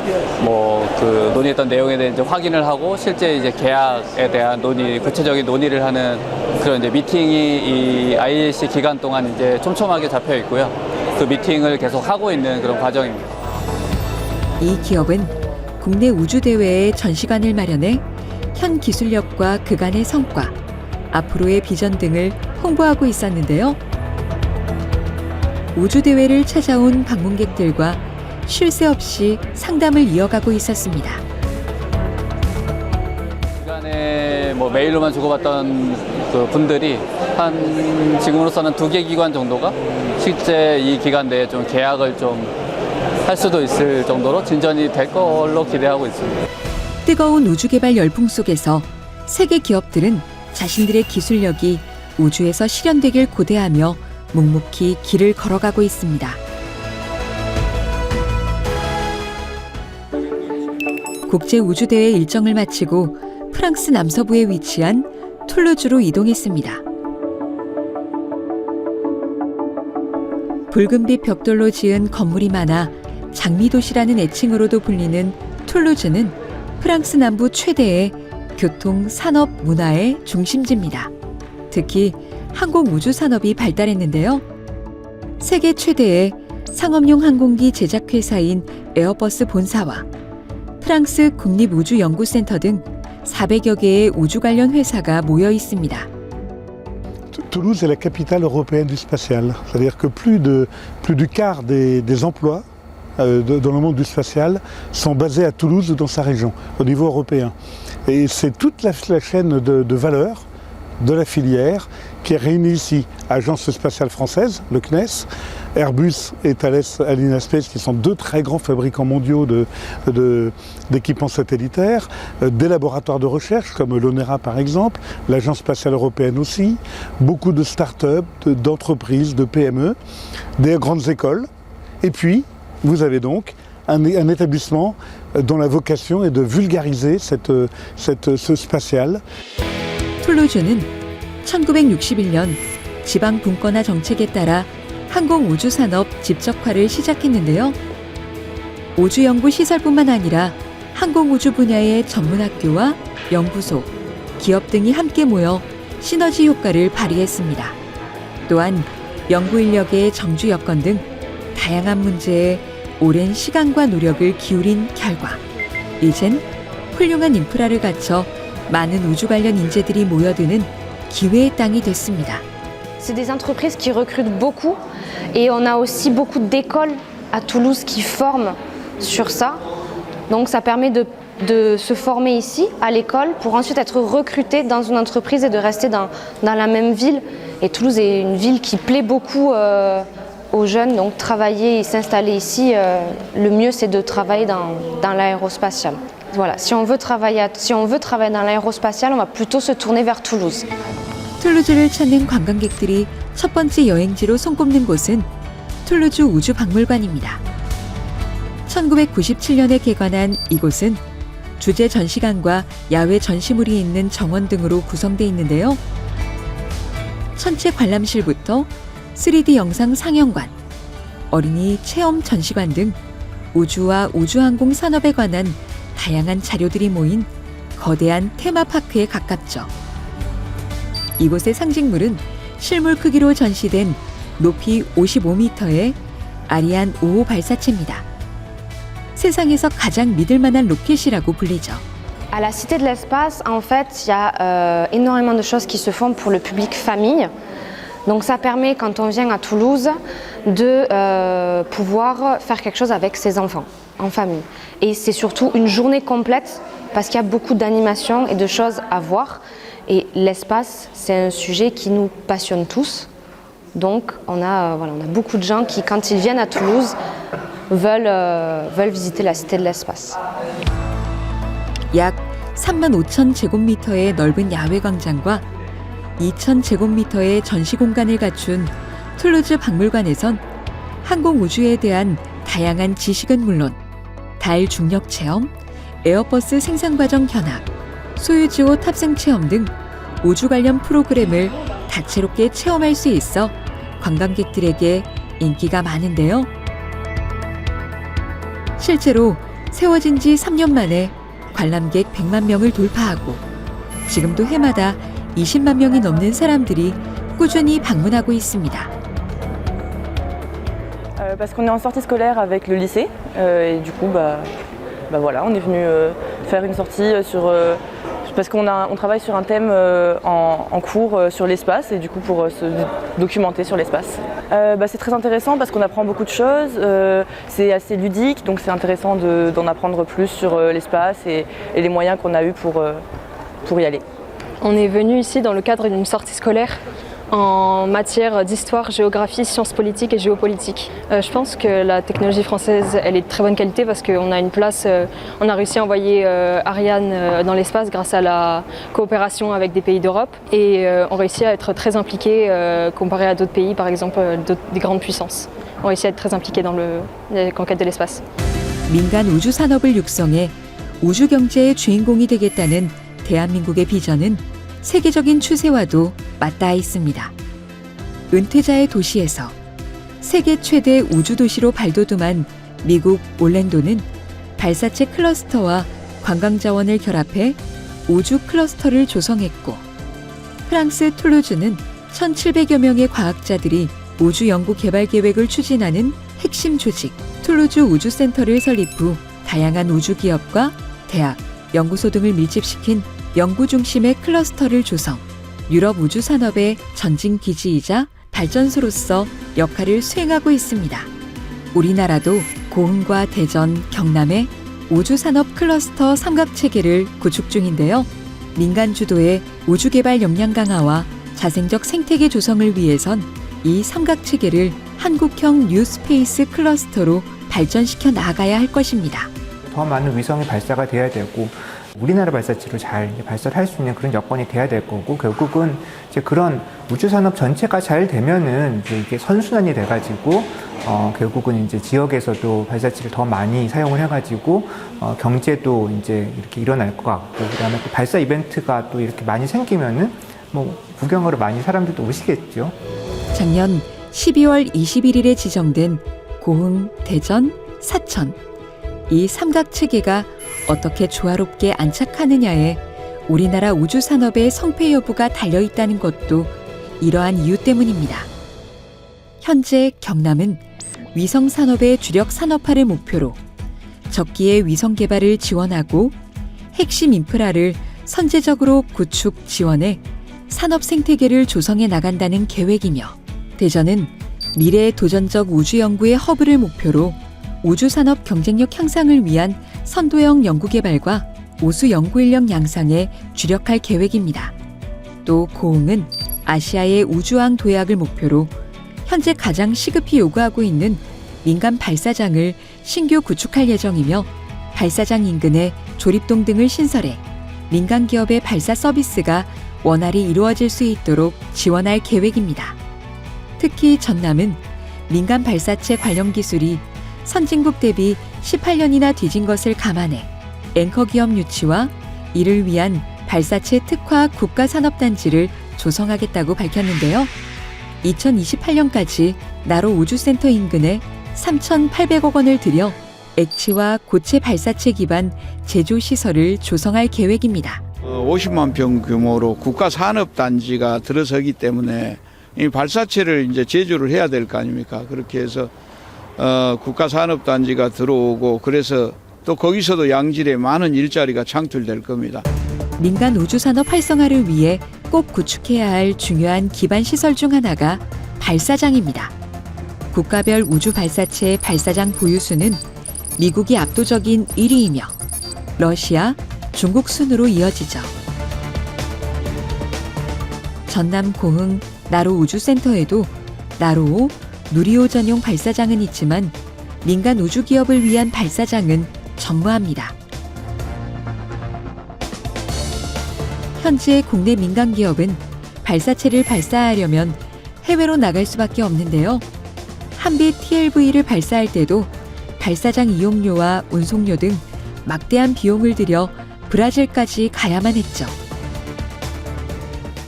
뭐 그 논의했던 내용에 대해 이제 확인을 하고 실제 이제 계약에 대한 구체적인 논의를 하는 그런 이제 미팅이 이 IAC 기간 동안 이제 촘촘하게 잡혀 있고요. 그 미팅을 계속 하고 있는 그런 과정입니다. 이 기업은 국내 우주대회의 전시관을 마련해 현 기술력과 그간의 성과, 앞으로의 비전 등을 홍보하고 있었는데요. 우주대회를 찾아온 방문객들과 쉴 새 없이 상담을 이어가고 있었습니다. 그간에 뭐 메일로만 주고받던 그 분들이 한 지금으로서는 2개 기관 정도가 실제 이 기간 내에 좀 계약을 좀 할 수도 있을 정도로 진전이 될 걸로 기대하고 있습니다. 뜨거운 우주개발 열풍 속에서 세계 기업들은 자신들의 기술력이 우주에서 실현되길 고대하며 묵묵히 길을 걸어가고 있습니다. 국제우주대회 일정을 마치고 프랑스 남서부에 위치한 툴루즈로 이동했습니다. 붉은빛 벽돌로 지은 건물이 많아 장미도시라는 애칭으로도 불리는 툴루즈는 프랑스 남부 최대의 교통, 산업, 문화의 중심지입니다. 특히 항공우주 산업이 발달했는데요. 세계 최대의 상업용 항공기 제작회사인 에어버스 본사와 프랑스 국립우주연구센터 등 400여 개의 우주 관련 회사가 모여 있습니다. Toulouse est la capitale européenne du spatial. C'est-à-dire que plus du quart des emplois dans le monde du spatial sont basés à Toulouse ou dans sa région, au niveau européen. Et c'est toute la chaîne de valeur de la filière qui est réunie ici. Agence spatiale française, le CNES, Airbus et Thales Alenia Space, qui sont 2 très grands fabricants mondiaux d'équipements satellitaires, des laboratoires de recherche comme l'ONERA par exemple, l'Agence spatiale européenne aussi, beaucoup de start-up, d'entreprises, de PME, des grandes écoles. Et puis, vous avez donc un établissement dont la vocation est de vulgariser ce spatial. 툴루즈는 1961년 지방 분권화 정책에 따라 항공우주산업 집적화를 시작했는데요. 우주연구시설뿐만 아니라 항공우주 분야의 전문학교와 연구소, 기업 등이 함께 모여 시너지 효과를 발휘했습니다. 또한 연구인력의 정주 여건 등 다양한 문제에 오랜 시간과 노력을 기울인 결과 이젠 훌륭한 인프라를 갖춰 많은 우주 관련 인재들이 모여드는 기회의 땅이 됐습니다. C'est des entreprises qui recrutent beaucoup et on a aussi beaucoup d'écoles à Toulouse qui forment sur ça. Donc ça permet de se former ici à l'école pour ensuite être recruté dans une entreprise et de rester dans la même ville. Et Toulouse est une ville qui plaît beaucoup aux jeunes, donc travailler et s'installer ici, le mieux c'est de travailler dans l'aérospatial. Voilà, si on veut travailler dans l'aérospatial, on va plutôt se tourner vers Toulouse. 툴루즈를 찾는 관광객들이 첫 번째 여행지로 손꼽는 곳은 툴루즈 우주박물관입니다. 1997년에 개관한 이곳은 주제 전시관과 야외 전시물이 있는 정원 등으로 구성되어 있는데요. 천체 관람실부터 3D 영상 상영관, 어린이 체험 전시관 등 우주와 우주항공 산업에 관한 다양한 자료들이 모인 거대한 테마파크에 가깝죠. 이곳의 상징물은 실물 크기로 전시된 높이 55m의 아리안 5호 발사체입니다. 세상에서 가장 믿을 만한 로켓이라고 불리죠. À la Cité de l'Espace, en fait, il y a énormément de choses qui se font pour le public famille. Donc ça permet, quand on vient à Toulouse, de pouvoir faire quelque chose avec ses enfants, en famille. Et c'est surtout une journée complète, parce qu'il y a beaucoup d'animations et de choses à voir. Et l'espace, c'est un sujet qui nous passionne tous. Donc on a beaucoup de gens qui, quand ils viennent à Toulouse, veulent visiter la Cité de l'Espace. 약 35,000제곱미터의 넓은 야외 광장과 2,000제곱미터의 전시 공간을 갖춘 툴루즈 박물관에선 항공우주에 대한 다양한 지식은 물론 달 중력 체험, 에어버스 생산 과정 견학, 소유주호 탑승 체험 등 우주 관련 프로그램을 다채롭게 체험할 수 있어 관광객들에게 인기가 많은데요. 실제로 세워진 지 3년 만에 관람객 100만 명을 돌파하고 지금도 해마다 20만 명이 넘는 사람들이 꾸준히 방문하고 있습니다. Parce qu'on est en sortie scolaire avec le lycée et du coup voilà, on est venu faire une sortie sur parce qu'on travaille sur un thème en cours sur l'espace et du coup pour se documenter sur l'espace. C'est très intéressant parce qu'on apprend beaucoup de choses, c'est assez ludique donc c'est intéressant d'en apprendre plus sur l'espace et les moyens qu'on a eu pour y aller. On est venu ici dans le cadre d'une sortie scolaire en matière d'histoire, géographie, sciences politiques et géopolitique. Je pense que la technologie française, elle est de très bonne qualité parce qu'on a une place, on a réussi à envoyer Ariane dans l'espace grâce à la coopération avec des pays d'Europe et on réussit à être très impliqués comparé à d'autres pays, par exemple des grandes puissances. On réussit à être très impliqués dans la conquête de l'espace. 민간 우주 산업을 육성해 우주 경제의 주인공이 되겠다는 대한민국의 비전은 세계적인 추세와도 맞닿아 있습니다. 은퇴자의 도시에서 세계 최대 우주 도시로 발돋움한 미국 올랜도는 발사체 클러스터와 관광 자원을 결합해 우주 클러스터를 조성했고, 프랑스 툴루즈는 1,700여 명의 과학자들이 우주 연구 개발 계획을 추진하는 핵심 조직 툴루즈 우주센터를 설립 후 다양한 우주 기업과 대학, 연구소 등을 밀집시킨 연구 중심의 클러스터를 조성, 유럽 우주 산업의 전진 기지이자 발전소로서 역할을 수행하고 있습니다. 우리나라도 고흥과 대전, 경남에 우주 산업 클러스터 삼각체계를 구축 중인데요. 민간 주도의 우주 개발 역량 강화와 자생적 생태계 조성을 위해선 이 삼각체계를 한국형 뉴스페이스 클러스터로 발전시켜 나가야 할 것입니다. 더 많은 위성이 발사가 돼야 되고 우리나라 발사체로 잘 발사를 할 수 있는 그런 여건이 돼야 될 거고 결국은 이제 그런 우주 산업 전체가 잘 되면은 이제 이게 선순환이 돼가지고 결국은 이제 지역에서도 발사체를 더 많이 사용을 해가지고 경제도 이제 이렇게 일어날 것 같고 그다음에 또 발사 이벤트가 또 이렇게 많이 생기면은 뭐 구경으로 많이 사람들도 오시겠죠. 작년 12월 21일에 지정된 고흥, 대전, 사천 이 삼각체계가 어떻게 조화롭게 안착하느냐에 우리나라 우주 산업의 성패 여부가 달려 있다는 것도 이러한 이유 때문입니다. 현재 경남은 위성 산업의 주력 산업화를 목표로 적기에 위성 개발을 지원하고 핵심 인프라를 선제적으로 구축 지원해 산업 생태계를 조성해 나간다는 계획이며, 대전은 미래의 도전적 우주 연구의 허브를 목표로 우주 산업 경쟁력 향상을 위한 선도형 연구 개발과 우수 연구 인력 양상에 주력할 계획입니다. 또 고흥은 아시아의 우주항 도약을 목표로 현재 가장 시급히 요구하고 있는 민간 발사장을 신규 구축할 예정이며, 발사장 인근에 조립동 등을 신설해 민간 기업의 발사 서비스가 원활히 이루어질 수 있도록 지원할 계획입니다. 특히 전남은 민간 발사체 관련 기술이 선진국 대비 18년이나 뒤진 것을 감안해 앵커 기업 유치와 이를 위한 발사체 특화 국가산업단지를 조성하겠다고 밝혔는데요. 2028년까지 나로 우주센터 인근에 3,800억 원을 들여 액체와 고체 발사체 기반 제조시설을 조성할 계획입니다. 50만 평 규모로 국가산업단지가 들어서기 때문에 이 발사체를 이제 제조를 해야 될 거 아닙니까? 그렇게 해서 국가산업단지가 들어오고 그래서 또 거기서도 양질의 많은 일자리가 창출될 겁니다. 민간 우주산업 활성화를 위해 꼭 구축해야 할 중요한 기반 시설 중 하나가 발사장입니다. 국가별 우주 발사체 발사장 보유수는 미국이 압도적인 1위이며 러시아, 중국 순으로 이어지죠. 전남 고흥 나로 우주센터에도 나로 누리호 전용 발사장은 있지만 민간 우주 기업을 위한 발사장은 전무합니다. 현재 국내 민간 기업은 발사체를 발사하려면 해외로 나갈 수밖에 없는데요. 한빛 TLV를 발사할 때도 발사장 이용료와 운송료 등 막대한 비용을 들여 브라질까지 가야만 했죠.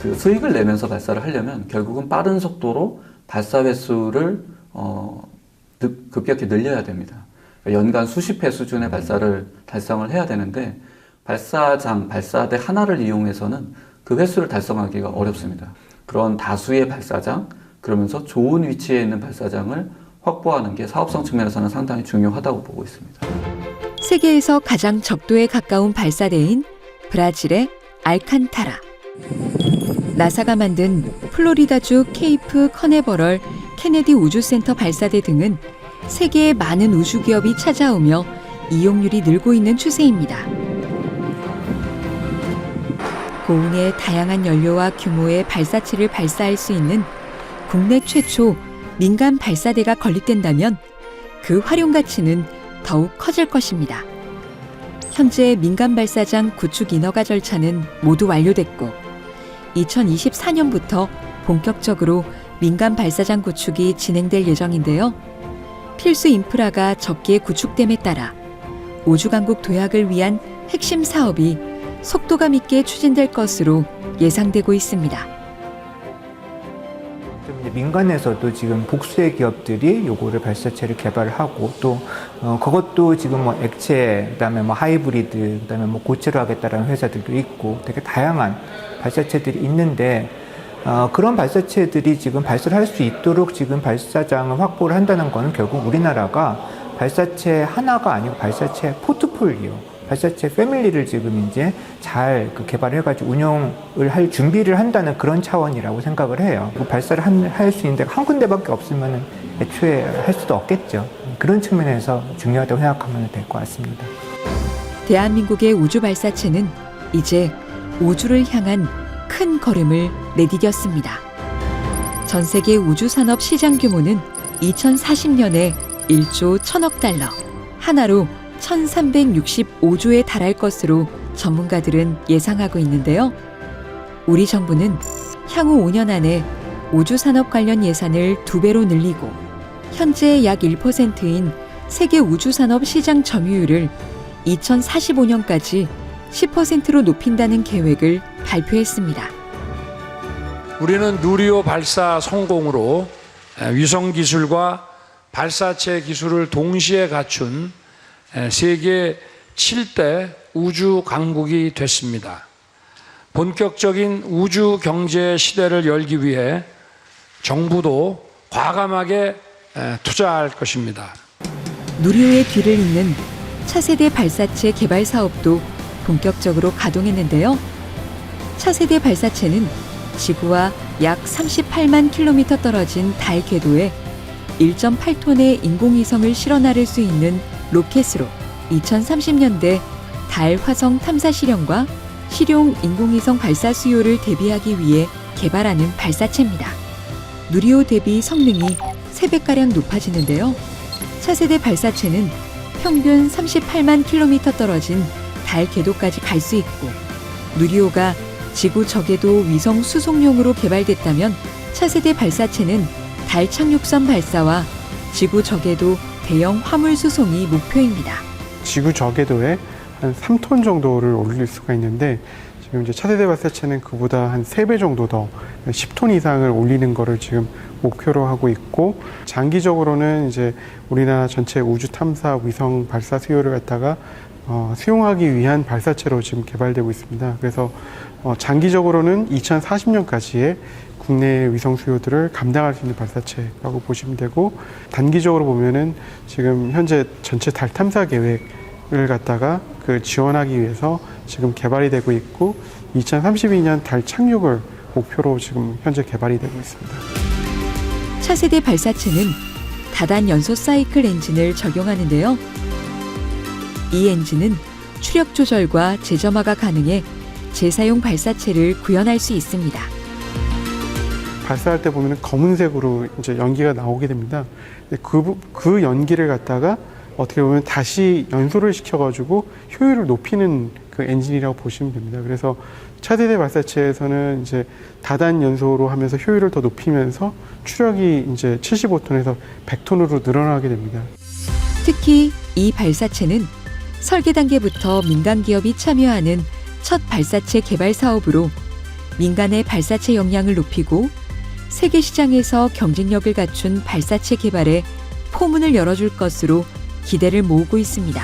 그 수익을 내면서 발사를 하려면 결국은 빠른 속도로 발사 횟수를 급격히 늘려야 됩니다. 연간 수십 회 수준의 발사를 달성을 해야 되는데 발사장, 발사대 하나를 이용해서는 그 횟수를 달성하기가 어렵습니다. 그런 다수의 발사장, 그러면서 좋은 위치에 있는 발사장을 확보하는 게 사업성 측면에서는 상당히 중요하다고 보고 있습니다. 세계에서 가장 적도에 가까운 발사대인 브라질의 알칸타라. 나사가 만든 플로리다주 케이프 커네버럴 케네디 우주센터 발사대 등은 세계의 많은 우주기업이 찾아오며 이용률이 늘고 있는 추세입니다. 고흥의 다양한 연료와 규모의 발사체를 발사할 수 있는 국내 최초 민간 발사대가 건립된다면 그 활용 가치는 더욱 커질 것입니다. 현재 민간 발사장 구축 인허가 절차는 모두 완료됐고 2024년부터 본격적으로 민간 발사장 구축이 진행될 예정인데요. 필수 인프라가 적기에 구축됨에 따라 우주강국 도약을 위한 핵심 사업이 속도감 있게 추진될 것으로 예상되고 있습니다. 민간에서도 지금 복수의 기업들이 요거를 발사체를 개발을 하고 또 그것도 지금 뭐 액체, 그다음에 뭐 하이브리드, 그다음에 뭐 고체로 하겠다라는 회사들도 있고 되게 다양한 발사체들이 있는데 그런 발사체들이 지금 발사를 할 수 있도록 지금 발사장을 확보를 한다는 거는 결국 우리나라가 발사체 하나가 아니고 발사체 포트폴리오, 발사체 패밀리를 지금 이제 잘 개발해가지고 운영을 할 준비를 한다는 그런 차원이라고 생각을 해요. 발사를 할 수 있는 데가 한 군데밖에 없으면 애초에 할 수도 없겠죠. 그런 측면에서 중요하다고 생각하면 될 것 같습니다. 대한민국의 우주 발사체는 이제 우주를 향한 큰 걸음을 내디뎠습니다. 전 세계 우주 산업 시장 규모는 2040년에 1조 1000억 달러, 하나로 1365조에 달할 것으로 전문가들은 예상하고 있는데요. 우리 정부는 향후 5년 안에 우주산업 관련 예산을 2배로 늘리고 현재 약 1%인 세계 우주산업 시장 점유율을 2045년까지 10%로 높인다는 계획을 발표했습니다. 우리는 누리호 발사 성공으로 위성 기술과 발사체 기술을 동시에 갖춘 세계 7대 우주 강국이 됐습니다. 본격적인 우주 경제 시대를 열기 위해 정부도 과감하게 투자할 것입니다. 누리호의 뒤를 잇는 차세대 발사체 개발 사업도 본격적으로 가동했는데요. 차세대 발사체는 지구와 약 38만 킬로미터 떨어진 달 궤도에 1.8톤의 인공위성을 실어 나를 수 있는 로켓으로 2030년대 달 화성 탐사 실험과 실용 인공위성 발사 수요를 대비하기 위해 개발하는 발사체입니다. 누리호 대비 성능이 3배가량 높아지는데요. 차세대 발사체는 평균 38만 킬로미터 떨어진 달 궤도까지 갈 수 있고 누리호가 지구 저궤도 위성 수송용으로 개발됐다면 차세대 발사체는 달 착륙선 발사와 지구 저궤도 대형 화물 수송이 목표입니다. 지구 저궤도에 한 3톤 정도를 올릴 수가 있는데 지금 이제 차세대 발사체는 그보다 한 3배 정도 더 10톤 이상을 올리는 거를 지금 목표로 하고 있고 장기적으로는 이제 우리나라 전체 우주 탐사 위성 발사 수요를 갖다가 수용하기 위한 발사체로 지금 개발되고 있습니다. 그래서 장기적으로는 2040년까지의 국내 위성 수요들을 감당할 수 있는 발사체라고 보시면 되고 단기적으로 보면은 지금 현재 전체 달 탐사 계획을 갖다가 지원하기 위해서 지금 개발이 되고 있고 2032년 달 착륙을 목표로 지금 현재 개발이 되고 있습니다. 차세대 발사체는 다단 연소 사이클 엔진을 적용하는데요. 이 엔진은 추력 조절과 재점화가 가능해 재사용 발사체를 구현할 수 있습니다. 발사할 때 보면 검은색으로 이제 연기가 나오게 됩니다. 그 연기를 갖다가 어떻게 보면 다시 연소를 시켜가지고 효율을 높이는 그 엔진이라고 보시면 됩니다. 그래서 차세대 발사체에서는 이제 다단 연소로 하면서 효율을 더 높이면서 추력이 이제 75톤에서 100톤으로 늘어나게 됩니다. 특히 이 발사체는 설계 단계부터 민간 기업이 참여하는 첫 발사체 개발 사업으로 민간의 발사체 역량을 높이고 세계 시장에서 경쟁력을 갖춘 발사체 개발에 포문을 열어줄 것으로 기대를 모으고 있습니다.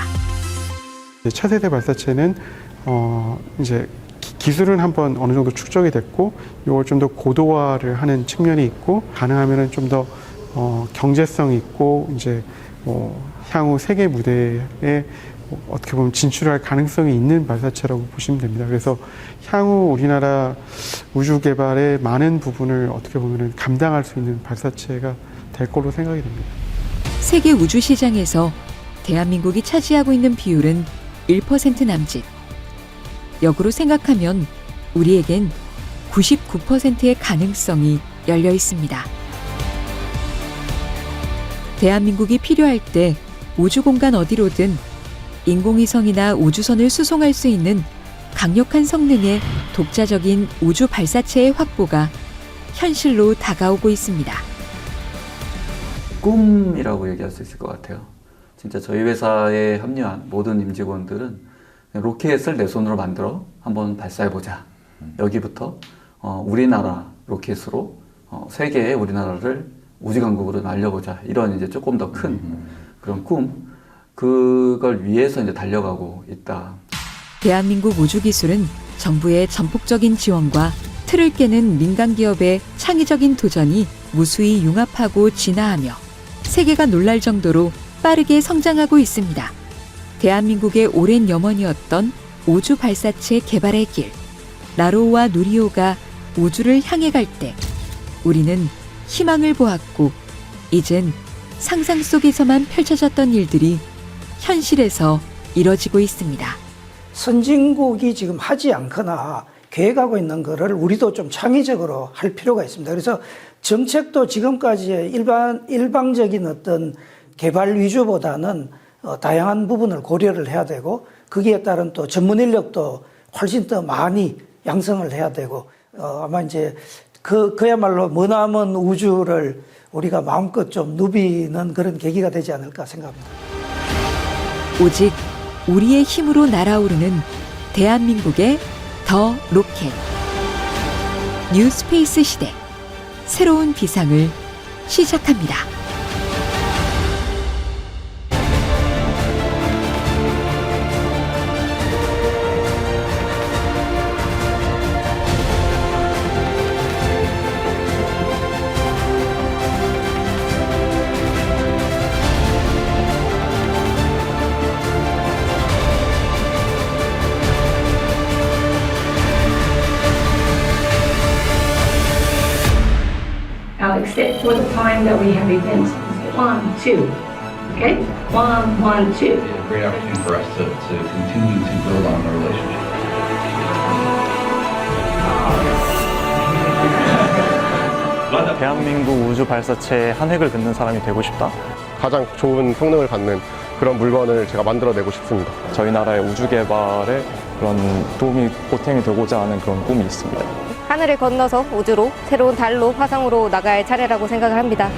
차세대 발사체는 이제 기술은 한번 어느 정도 축적이 됐고 이걸 좀 더 고도화를 하는 측면이 있고 가능하면은 좀 더 경제성 있고 이제 향후 세계 무대에 어떻게 보면 진출할 가능성이 있는 발사체라고 보시면 됩니다. 그래서 향후 우리나라 우주 개발의 많은 부분을 어떻게 보면 감당할 수 있는 발사체가 될 걸로 생각이 됩니다. 세계 우주 시장에서 대한민국이 차지하고 있는 비율은 1% 남짓. 역으로 생각하면 우리에겐 99%의 가능성이 열려 있습니다. 대한민국이 필요할 때 우주 공간 어디로든 인공위성이나 우주선을 수송할 수 있는 강력한 성능의 독자적인 우주 발사체의 확보가 현실로 다가오고 있습니다. 꿈이라고 얘기할 수 있을 것 같아요. 진짜 저희 회사에 합류한 모든 임직원들은 로켓을 내 손으로 만들어 한번 발사해보자. 여기부터 우리나라 로켓으로 세계에 우리나라를 우주강국으로 날려보자. 이런 이제 조금 더 큰 그런 꿈, 그걸 위해서 이제 달려가고 있다. 대한민국 우주기술은 정부의 전폭적인 지원과 틀을 깨는 민간 기업의 창의적인 도전이 무수히 융합하고 진화하며 세계가 놀랄 정도로 빠르게 성장하고 있습니다. 대한민국의 오랜 염원이었던 우주 발사체 개발의 길, 나로우와 누리호가 우주를 향해 갈 때 우리는 희망을 보았고 이젠 상상 속에서만 펼쳐졌던 일들이 현실에서 이뤄지고 있습니다. 선진국이 지금 하지 않거나 계획하고 있는 거를 우리도 좀 창의적으로 할 필요가 있습니다. 그래서 정책도 지금까지의 일방적인 어떤 개발 위주보다는 다양한 부분을 고려를 해야 되고 거기에 따른 또 전문 인력도 훨씬 더 많이 양성을 해야 되고 아마 이제 그야말로 머나먼 우주를 우리가 마음껏 좀 누비는 그런 계기가 되지 않을까 생각합니다. 오직 우리의 힘으로 날아오르는 대한민국의 더 로켓. 뉴 스페이스 시대. 새로운 비상을 시작합니다. Alex, sit for the time that we have events. 1, 2. Okay? 1, 1, 2. A great opportunity for us to continue to build on the relationship. 대한민국 우주 발사체의 한 획을 긋는 사람이 되고 싶다. 가장 좋은 성능을 갖는 그런 물건을 제가 만들어내고 싶습니다. 저희 나라의 우주 개발에 그런 도움이 보탬이 되고자 하는 그런 꿈이 있습니다. 하늘을 건너서 우주로, 새로운 달로, 화성으로 나갈 차례라고 생각을 합니다.